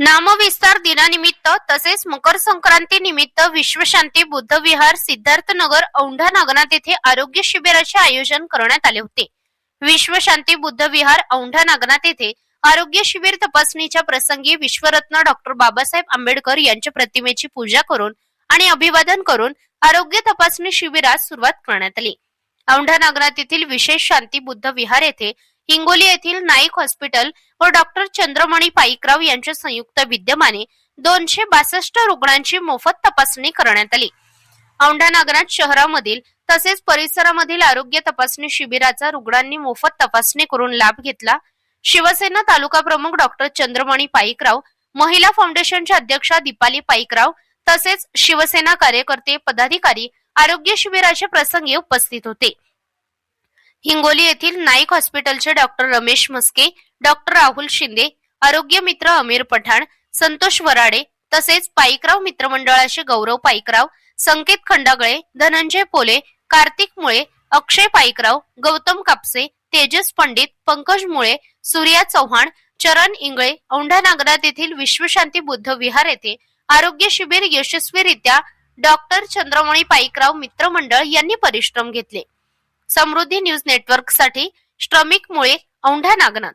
नामविस्तार दिनानिमित्त तसेच मकर संक्रांती निमित्त विश्वशांती बुद्ध विहार सिद्धार्थनगर औंढा नागनाथ येथे आरोग्य शिबिराचे आयोजन करण्यात आले होते। विश्वशांती बुद्ध विहार औंढा नागनाथ येथे आरोग्य शिबिर तपासणीच्या प्रसंगी विश्वरत्न डॉक्टर बाबासाहेब आंबेडकर यांच्या प्रतिमेची पूजा करून आणि अभिवादन करून आरोग्य तपासणी शिबिरास सुरुवात करण्यात आली। औंढा नागनाथ येथील विशेष शांती बुद्ध विहार येथे हिंगोली येथील नाईक हॉस्पिटल व डॉक्टर चंद्रमणी पाईकराव यांच्या संयुक्त विद्यमाने 262 रुग्णांची मोफत तपासणी करण्यात आली। औंढा नागनाथ शहरामधील तसेच परिसरामधील आरोग्य तपासणी शिबिराचा रुग्णांनी मोफत तपासणी करून लाभ घेतला। शिवसेना तालुका प्रमुख डॉक्टर चंद्रमणी पाईकराव, महिला फाउंडेशनच्या अध्यक्षा दीपाली पाईकराव तसेच शिवसेना कार्यकर्ते पदाधिकारी आरोग्य शिबिराच्या प्रसंगी उपस्थित होते। हिंगोली येथील नाईक हॉस्पिटलचे डॉक्टर रमेश मस्के, डॉक्टर राहुल शिंदे, आरोग्य मित्र अमीर पठाण, संतोष वराडे तसेच पाईकराव मित्रमंडळाचे गौरव पाईकराव, संकेत खंडागळे, धनंजय पोले, कार्तिक मुळे, अक्षय पाईकराव, गौतम कापसे, तेजस पंडित, पंकज मुळे, सूर्या चव्हाण, चरण इंगळे औंढा नागनाथ येथील विश्वशांती बुद्ध विहार येथे आरोग्य शिबिर यशस्वीरित्या डॉक्टर चंद्रमणी पाईकराव मित्रमंडळ यांनी परिश्रम घेतले। समृद्धी न्यूज नेटवर्क साठी श्रमिक मुळे औंढा नागनाथ।